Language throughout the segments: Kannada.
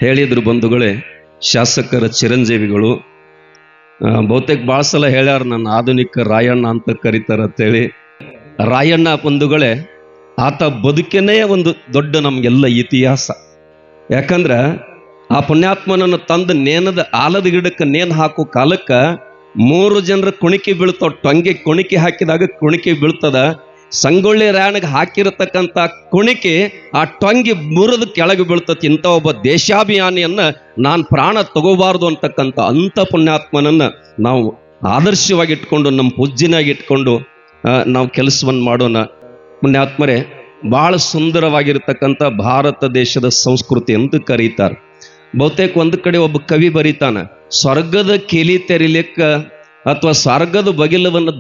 ಹೇಳಿದ್ರು ಬಂಧುಗಳೇ, ಶಾಸಕರ ಚಿರಂಜೀವಿಗಳು. ಬಹುತೇಕ ಭಾಳ ಸಲ ಹೇಳ್ಯಾರ ನನ್ನ ಆಧುನಿಕ ರಾಯಣ್ಣ ಅಂತ ಕರೀತಾರ ಅಂತೇಳಿ. ರಾಯಣ್ಣ ಬಂಧುಗಳೇ, ಆತ ಬದುಕೇನೇ ಒಂದು ದೊಡ್ಡ ನಮಗೆಲ್ಲ ಇತಿಹಾಸ. ಯಾಕಂದ್ರೆ ಆ ಪುಣ್ಯಾತ್ಮನನ್ನು ತಂದು ನೇನದ ಆಲದ ಗಿಡಕ್ಕೆ ನೇನು ಹಾಕೋ ಕಾಲಕ್ಕೆ 3 ಜನರ ಕುಣಿಕೆ ಬೀಳ್ತಾವ. ಟೊಂಗೆ ಕುಣಿಕೆ ಹಾಕಿದಾಗ ಕುಣಿಕೆ ಬೀಳ್ತದ. ಸಂಗೊಳ್ಳಿ ರಾಯಣ್ಣಗೆ ಹಾಕಿರತಕ್ಕಂಥ ಕುಣಿಕೆ ಆ ಟೊಂಗಿ ಮುರಿದು ಕೆಳಗೆ ಬೀಳ್ತತಿ. ಇಂಥ ಒಬ್ಬ ದೇಶಾಭಿಮಾನಿಯನ್ನ ನಾನು ಪ್ರಾಣ ತಗೋಬಾರ್ದು ಅಂತಕ್ಕಂಥ ಅಂಥ ಪುಣ್ಯಾತ್ಮನನ್ನ ನಾವು ಆದರ್ಶವಾಗಿ ಇಟ್ಕೊಂಡು ನಮ್ಮ ಪೂಜ್ಯನಾಗಿ ಇಟ್ಕೊಂಡು ನಾವು ಕೆಲಸವನ್ನು ಮಾಡೋಣ. ಪುಣ್ಯಾತ್ಮರೇ, ಬಹಳ ಸುಂದರವಾಗಿರ್ತಕ್ಕಂಥ ಭಾರತ ದೇಶದ ಸಂಸ್ಕೃತಿ ಅಂತ ಕರೀತಾರೆ. ಬಹುತೇಕ ಒಂದು ಕಡೆ ಒಬ್ಬ ಕವಿ ಬರೀತಾನ, ಸ್ವರ್ಗದ ಕೀಲಿ ತೆರಿಲಿಕ್ಕ ಅಥವಾ ಸ್ವರ್ಗದ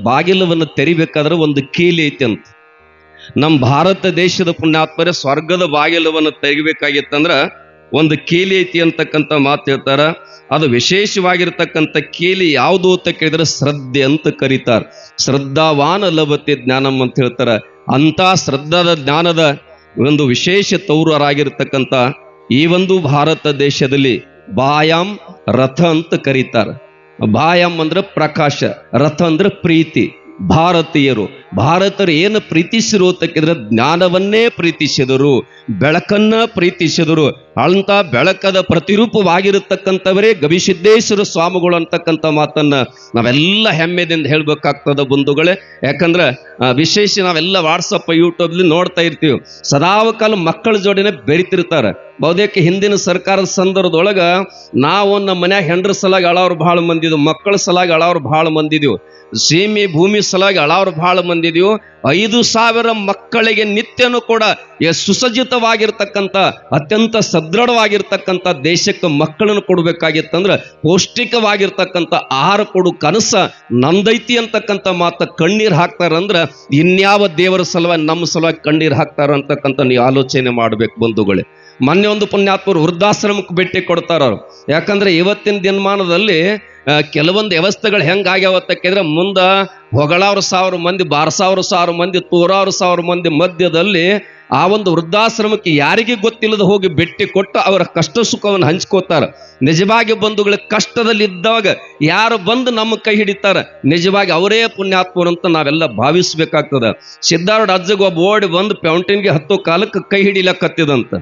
ಬಾಗಿಲವನ್ನು ತೆರಿಬೇಕಾದ್ರೆ ಒಂದು ಕೀಲಿ ಐತಿ ಅಂತ. ನಮ್ಮ ಭಾರತ ದೇಶದ ಪುಣ್ಯಾತ್ಮರೇ, ಸ್ವರ್ಗದ ಬಾಗಿಲವನ್ನು ತೆಗಿಬೇಕಾಗಿತ್ತಂದ್ರ ಒಂದು ಕೀಲಿ ಐತಿ ಅಂತಕ್ಕಂಥ ಮಾತು ಹೇಳ್ತಾರ. ಅದು ವಿಶೇಷವಾಗಿರ್ತಕ್ಕಂಥ ಕೀಲಿ ಯಾವುದು ಅಂತ ಕೇಳಿದ್ರೆ ಶ್ರದ್ಧೆ ಅಂತ ಕರೀತಾರೆ. ಶ್ರದ್ಧಾವಾನ ಲಭತೆ ಜ್ಞಾನಂ ಅಂತ ಹೇಳ್ತಾರ. ಅಂತ ಶ್ರದ್ಧಾದ ಜ್ಞಾನದ ಒಂದು ವಿಶೇಷ ತೌರರಾಗಿರ್ತಕ್ಕಂಥ ಈ ಒಂದು ಭಾರತ ದೇಶದಲ್ಲಿ ಬಾಯಾಮ್ ರಥ ಅಂತ ಕರೀತಾರೆ. ಬಾಯಾಮ್ ಅಂದ್ರೆ ಪ್ರಕಾಶ, ರಥ ಅಂದ್ರೆ ಪ್ರೀತಿ. ಭಾರತರು ಏನು ಪ್ರೀತಿಸಿರು ಅಂತಕ್ಕಿದ್ರೆ ಜ್ಞಾನವನ್ನೇ ಪ್ರೀತಿಸಿದರು, ಬೆಳಕನ್ನ ಪ್ರೀತಿಸಿದರು. ಅಂತ ಬೆಳಕದ ಪ್ರತಿರೂಪವಾಗಿರತಕ್ಕಂಥವರೇ ಗವಿಸಿದ್ದೇಶ್ವರ ಸ್ವಾಮಿಗಳು ಅಂತಕ್ಕಂಥ ಮಾತನ್ನ ನಾವೆಲ್ಲ ಹೆಮ್ಮೆದಿಂದ ಹೇಳ್ಬೇಕಾಗ್ತದ ಬಂಧುಗಳೇ. ಯಾಕಂದ್ರೆ ವಿಶೇಷ ನಾವೆಲ್ಲ ವಾಟ್ಸಪ್ ಯೂಟ್ಯೂಬ್ಲಿ ನೋಡ್ತಾ ಇರ್ತೀವಿ. ಸದಾಕಾಲ ಮಕ್ಕಳ ಜೋಡಿನೇ ಬೆರಿತಿರ್ತಾರೆ. ಬಹುತೇಕ ಹಿಂದಿನ ಸರ್ಕಾರದ ಸಂದರ್ಭದೊಳಗ ನಾವು ನಮ್ಮ ಮನ್ಯಾಗ ಹೆಂಡ್ರ ಸಲಾಗಿ ಅಳವ್ರು ಭಾಳ ಮಂದಿದ್ವು, ಮಕ್ಕಳ ಸಲಾಗಿ ಅಳವ್ರು ಭಾಳ ಮಂದಿದ್ವು, ಸೀಮೆ ಭೂಮಿ ಸಲಾಗಿ ಅಳವ್ರು ಭಾಳ ಮಂದಿದ್ವು. 5,000 ಮಕ್ಕಳಿಗೆ ನಿತ್ಯನೂ ಕೂಡ ಸುಸಜ್ಜಿತವಾಗಿರ್ತಕ್ಕಂಥ ಅತ್ಯಂತ ಸದೃಢವಾಗಿರ್ತಕ್ಕಂಥ ದೇಶಕ್ಕೆ ಮಕ್ಕಳನ್ನು ಕೊಡಬೇಕಾಗಿತ್ತಂದ್ರೆ ಪೌಷ್ಟಿಕವಾಗಿರ್ತಕ್ಕಂಥ ಆಹಾರ ಕೊಡು ಕನಸ ನಂದೈತಿ ಅಂತಕ್ಕಂಥ ಮಾತ ಕಣ್ಣೀರು ಹಾಕ್ತಾರಂದ್ರೆ ಇನ್ಯಾವ ದೇವರ ಸಲುವಾಗಿ ನಮ್ಮ ಸಲುವಾಗಿ ಕಣ್ಣೀರು ಹಾಕ್ತಾರ ಅಂತಕ್ಕಂಥ ನೀವು ಆಲೋಚನೆ ಮಾಡ್ಬೇಕು ಬಂಧುಗಳೇ. ಮೊನ್ನೆ ಒಂದು ಪುಣ್ಯಾತ್ಮರು ವೃದ್ಧಾಶ್ರಮಕ್ಕೆ ಭೇಟಿ ಕೊಡ್ತಾರ ಅವ್ರು. ಯಾಕಂದ್ರೆ ಇವತ್ತಿನ ದಿನಮಾನದಲ್ಲಿ ಕೆಲವೊಂದು ವ್ಯವಸ್ಥೆಗಳು ಹೆಂಗಾಗ್ಯಾವತ್ತಕ್ಕಿದ್ರೆ ಮುಂದೆ ಹೊಗಳವ್ರ 1,000 ಮಂದಿ, ಬಾರಸವ್ರ 1,000 ಮಂದಿ, ತೂರವ್ರ 1,000 ಮಂದಿ ಮಧ್ಯದಲ್ಲಿ ಆ ಒಂದು ವೃದ್ಧಾಶ್ರಮಕ್ಕೆ ಯಾರಿಗೆ ಗೊತ್ತಿಲ್ಲದ ಹೋಗಿ ಭೇಟಿ ಕೊಟ್ಟು ಅವರ ಕಷ್ಟ ಸುಖವನ್ನು ಹಂಚ್ಕೋತಾರ. ನಿಜವಾಗಿ ಬಂಧುಗಳ ಕಷ್ಟದಲ್ಲಿದ್ದಾಗ ಯಾರು ಬಂದು ನಮ್ಮ ಕೈ ಹಿಡಿತಾರ, ನಿಜವಾಗಿ ಅವರೇ ಪುಣ್ಯಾತ್ಮರು ಅಂತ ನಾವೆಲ್ಲ ಭಾವಿಸ್ಬೇಕಾಗ್ತದ. ಸಿದ್ಧಾರೂಢ ಅಜ್ಜಗ ಒಬ್ಬ ಓಡಿ ಬಂದು ಪೌಂಟೇನ್ಗೆ ಹತ್ತೋ ಕಾಲಕ್ಕೆ ಕೈ ಹಿಡಿಲಕ್ಕತ್ತಿದಂತ.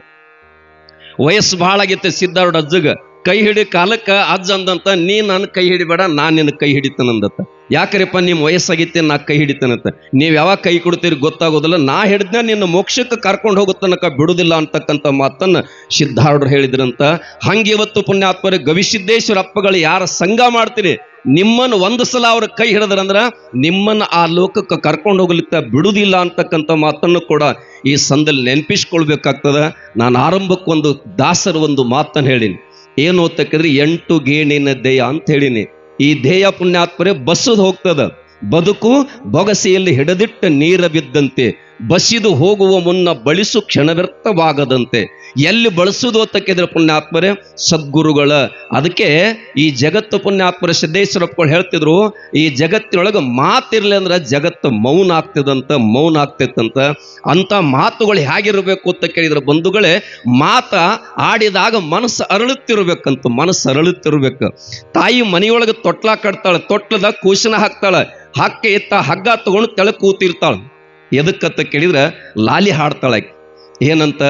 ವಯಸ್ಸು ಭಾಳ ಆಗೈತೆ ಸಿದ್ಧಾರೂಢ ಅಜ್ಜಗ. ಕೈ ಹಿಡಿ ಕಾಲಕ್ಕೆ ಅಜ್ಜ ಅಂದಂತ, ನೀ ನನ್ನ ಕೈ ಹಿಡಿಬೇಡ, ನಾನು ನಿನ್ನ ಕೈ ಹಿಡಿತೇನಂದತ್ತ. ಯಾಕರಿಪ್ಪ ನಿಮ್ಮ ವಯಸ್ಸಾಗಿತ್ತೆ, ನಾ ಕೈ ಹಿಡಿತೇನಂತ. ನೀವು ಯಾವಾಗ ಕೈ ಕೊಡ್ತೀರಿ ಗೊತ್ತಾಗೋದಿಲ್ಲ, ನಾ ಹಿಡಿದ್ನ ನಿನ್ನ ಮೋಕ್ಷಕ್ಕೆ ಕರ್ಕೊಂಡು ಹೋಗುತ್ತನಕ ಬಿಡುದಿಲ್ಲ ಅಂತಕ್ಕಂಥ ಮಾತನ್ನ ಸಿದ್ಧಾರೂಢರು ಹೇಳಿದ್ರಂತ. ಹಂಗೆ ಇವತ್ತು ಪುಣ್ಯಾತ್ಮರೇ, ಗವಿಸಿದ್ದೇಶ್ವರ ಅಪ್ಪಗಳು ಯಾರ ಸಂಘ ಮಾಡ್ತೀರಿ, ನಿಮ್ಮನ್ನು ಒಂದು ಸಲ ಅವ್ರ ಕೈ ಹಿಡಿದ್ರಂದ್ರ ನಿಮ್ಮನ್ನು ಆ ಲೋಕಕ್ಕೆ ಕರ್ಕೊಂಡು ಹೋಗ್ಲಿಕ್ಕೆ ಬಿಡುದಿಲ್ಲ ಅಂತಕ್ಕಂಥ ಮಾತನ್ನು ಕೂಡ ಈ ಸಂದಲ್ಲಿ ನೆನಪಿಸ್ಕೊಳ್ಬೇಕಾಗ್ತದ. ನಾನು ಆರಂಭಕ್ಕೊಂದು ದಾಸರ ಒಂದು ಮಾತನ್ನು ಹೇಳಿನಿ. ಏನು ಅಂತಕ್ಕಿದ್ರೆ 8 ಗೇಣಿನ ದೇಯ ಅಂತ ಹೇಳಿನಿ. ಈ ದೇಯ ಪುಣ್ಯಾತ್ಮರೇ ಬಸ್ಸದು ಹೋಗ್ತದ. ಬದುಕು ಬೊಗಸೆಯಲ್ಲಿ ಹಿಡಿದಿಟ್ಟ ನೀರ ಬಿದ್ದಂತೆ, ಬಸಿದು ಹೋಗುವ ಮುನ್ನ ಬಳಸು ಕ್ಷಣ ವ್ಯರ್ಥವಾಗದಂತೆ. ಎಲ್ಲಿ ಬಳಸುವುದು ಅಂತಕ್ಕಿದ್ರೆ ಪುಣ್ಯಾತ್ಮರೇ ಸದ್ಗುರುಗಳ. ಅದಕ್ಕೆ ಈ ಜಗತ್ತು ಪುಣ್ಯಾತ್ಮರ ಸಿದ್ದೇಶ್ವರಪ್ಪಗಳು ಹೇಳ್ತಿದ್ರು, ಈ ಜಗತ್ತಿನೊಳಗೆ ಮಾತಿರ್ಲಿ ಅಂದ್ರೆ ಜಗತ್ತು ಮೌನ ಆಗ್ತೈತಂತ. ಅಂತ ಮಾತುಗಳು ಹೇಗಿರ್ಬೇಕು ಅಂತ ಕೇಳಿದ್ರೆ ಬಂಧುಗಳೇ, ಮಾತ ಆಡಿದಾಗ ಮನಸ್ಸು ಅರಳುತ್ತಿರ್ಬೇಕು. ತಾಯಿ ಮನೆಯೊಳಗೆ ತೊಟ್ಲ ಕಟ್ತಾಳೆ, ತೊಟ್ಲದ ಕೂಸಿನ ಹಾಕ್ತಾಳೆ, ಹಕ್ಕ ಎತ್ತ ಹಗ್ಗ ತಗೊಂಡು ತೆಳಕ್ ಕೂತಿರ್ತಾಳೆ. ಎದಕ್ಕಂತ ಕೇಳಿದ್ರೆ ಲಾಲಿ ಹಾಡ್ತಾಳೆ. ಏನಂತ?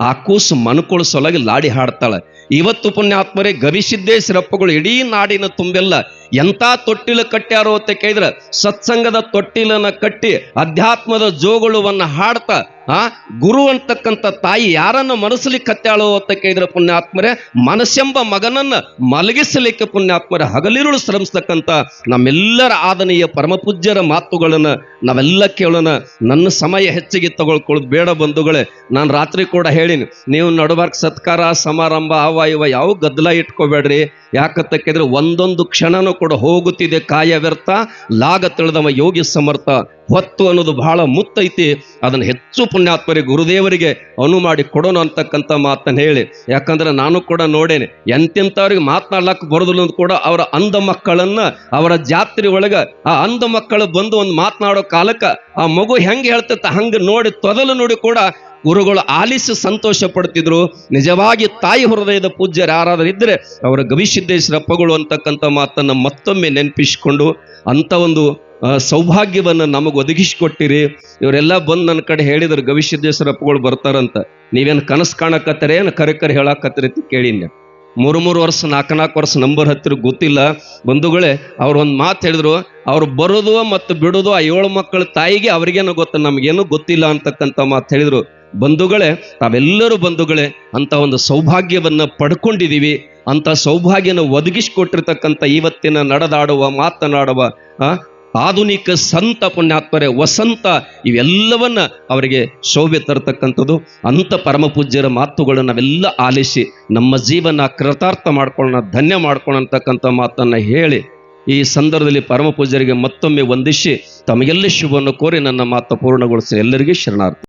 ಆ ಕೂಸು ಮನ್ಕೊಳಿಸೊಳಗೆ ಲಾಡಿ ಹಾಡ್ತಾಳೆ. ಇವತ್ತು ಪುಣ್ಯಾತ್ಮರೇ ಗವಿಸಿದ್ದೇಶ್ವರಪ್ಪಗಳು ಇಡೀ ನಾಡಿನ ತುಂಬೆಲ್ಲ ಎಂಥ ತೊಟ್ಟಿಲು ಕಟ್ಟ್ಯಾರೋ ಅಂತ ಕೇಳಿದ್ರೆ ಸತ್ಸಂಗದ ತೊಟ್ಟಿಲನ್ನ ಕಟ್ಟಿ ಅಧ್ಯಾತ್ಮದ ಜೋಗುಳುವನ್ನ ಹಾಡ್ತಾ ಗುರು ಅಂತಕ್ಕಂಥ ತಾಯಿ ಯಾರನ್ನ ಮನಸ್ಸಲಿಕ್ಕೆ ಕತ್ತಾಳೋ ಅಂತ ಕೇಳಿದ್ರೆ ಪುಣ್ಯಾತ್ಮರೇ ಮನಸ್ಸೆಂಬ ಮಗನನ್ನ ಮಲಗಿಸಲಿಕ್ಕೆ ಪುಣ್ಯಾತ್ಮರೇ ಹಗಲಿರುಳು ಶ್ರಮಿಸ್ತಕ್ಕಂಥ ನಮ್ಮೆಲ್ಲರ ಆದನೀಯ ಪರಮಪೂಜ್ಯರ ಮಾತುಗಳನ್ನ ನಾವೆಲ್ಲ ಕೇಳೋಣ. ನನ್ನ ಸಮಯ ಹೆಚ್ಚಿಗೆ ತಗೊಳ್ಕೊಳ್ಳೋದು ಬೇಡ ಬಂಧುಗಳೇ. ನಾನು ರಾತ್ರಿ ಕೂಡ ಹೇಳಿನಿ, ನೀವು ನಡುಬರ್ಕ್ ಸತ್ಕಾರ ಸಮಾರಂಭ ಅವ ಇವ ಯಾವ ಗದ್ದಲ ಇಟ್ಕೋಬೇಡ್ರಿ. ಯಾಕಂತ ಕೇಳಿದ್ರೆ ಒಂದೊಂದು ಕ್ಷಣನೂ ಕೂಡ ಹೋಗುತ್ತಿದೆ ಕಾಯ ವ್ಯರ್ಥ, ಲಾಗ ತಿಳಿದವ ಯೋಗಿ ಸಮರ್ಥ. ಹೊತ್ತು ಅನ್ನೋದು ಬಹಳ ಮುತ್ತೈತಿ, ಅದನ್ನು ಹೆಚ್ಚು ಪುಣ್ಯಾತ್ಮರಿ ಗುರುದೇವರಿಗೆ ಅನು ಮಾಡಿ ಕೊಡೋಣ ಅಂತಕ್ಕಂಥ ಮಾತನ್ನು ಹೇಳಿ. ಯಾಕಂದ್ರೆ ನಾನು ಕೂಡ ನೋಡೇನೆ, ಎಂತೆಂಥವ್ರಿಗೆ ಮಾತನಾಡ್ಲಕ್ಕೆ ಬರೋದಿಲ್ಲ ಕೂಡ ಅವರ ಅಂಧ ಮಕ್ಕಳನ್ನ ಅವರ ಜಾತ್ರೆ ಒಳಗ ಆ ಅಂಧ ಮಕ್ಕಳು ಬಂದು ಒಂದು ಮಾತನಾಡೋ ಕಾಲಕ್ಕೆ ಆ ಮಗು ಹೆಂಗೆ ಹೇಳ್ತೈತೆ ಹಂಗೆ ನೋಡಿ ತೊದಲು ನೋಡಿ ಕೂಡ ಗುರುಗಳು ಆಲಿಸಿ ಸಂತೋಷ ಪಡ್ತಿದ್ರು. ನಿಜವಾಗಿ ತಾಯಿ ಹೃದಯದ ಪೂಜ್ಯರು ಯಾರಾದರೂ ಇದ್ರೆ ಅವರ ಗವಿಸಿದ್ದೇಶ್ವರಪ್ಪಗಳು ಅಂತಕ್ಕಂಥ ಮಾತನ್ನ ಮತ್ತೊಮ್ಮೆ ನೆನಪಿಸಿಕೊಂಡು ಅಂತ ಒಂದು ಸೌಭಾಗ್ಯವನ್ನು ನಮಗೆ ಒದಗಿಸಿಕೊಟ್ಟಿರಿ. ಇವರೆಲ್ಲ ಬಂದು ನನ್ನ ಕಡೆ ಹೇಳಿದ್ರು ಗವಿಸಿದ್ದೇಶ್ವರಪ್ಪಗಳು ಬರ್ತಾರಂತ. ನೀವೇನು ಕನಸು ಕಾಣಕತ್ತರೆ ಏನು ಕರೆ ಹೇಳಾಕತ್ತರಿ ಅಂತ ಕೇಳಿನ. 3 ವರ್ಷ 4 ವರ್ಷ ನಂಬರ್ ಹತ್ತಿರ ಗೊತ್ತಿಲ್ಲ ಬಂಧುಗಳೇ. ಅವ್ರು ಒಂದು ಮಾತು ಹೇಳಿದ್ರು, ಅವ್ರು ಬರೋದು ಮತ್ತು ಬಿಡೋದು ಆ 7 ಮಕ್ಕಳ ತಾಯಿಗೆ ಅವ್ರಿಗೇನು ಗೊತ್ತ, ನಮಗೇನು ಗೊತ್ತಿಲ್ಲ ಅಂತಕ್ಕಂಥ ಮಾತು ಹೇಳಿದ್ರು. ಬಂಧುಗಳೇ, ತಾವೆಲ್ಲರೂ ಬಂಧುಗಳೇ ಅಂತ ಒಂದು ಸೌಭಾಗ್ಯವನ್ನ ಪಡ್ಕೊಂಡಿದ್ದೀವಿ. ಅಂತ ಸೌಭಾಗ್ಯನ ಒದಗಿಸಿಕೊಟ್ಟಿರ್ತಕ್ಕಂಥ ಇವತ್ತಿನ ನಡೆದಾಡುವ ಮಾತನಾಡುವ ಆಧುನಿಕ ಸಂತ ಪುಣ್ಯಾತ್ಮರೇ ವಸಂತ ಇವೆಲ್ಲವನ್ನ ಅವರಿಗೆ ಶೋಭೆ ತರತಕ್ಕಂಥದ್ದು. ಅಂತ ಪರಮ ಪೂಜ್ಯರ ಮಾತುಗಳು ನಾವೆಲ್ಲ ಆಲಿಸಿ ನಮ್ಮ ಜೀವನ ಕೃತಾರ್ಥ ಮಾಡ್ಕೊಳ್ಳೋಣ, ಧನ್ಯ ಮಾಡ್ಕೊಳ್ಳೋಣ ಅಂತಕ್ಕಂಥ ಮಾತನ್ನ ಹೇಳಿ ಈ ಸಂದರ್ಭದಲ್ಲಿ ಪರಮ ಪೂಜ್ಯರಿಗೆ ಮತ್ತೊಮ್ಮೆ ವಂದಿಸಿ ತಮಗೆಲ್ಲ ಶುಭವನ್ನು ಕೋರಿ ನನ್ನ ಮಾತು ಪೂರ್ಣಗೊಳಿಸಿ ಎಲ್ಲರಿಗೂ ಶರಣಾರ್ಥಿ.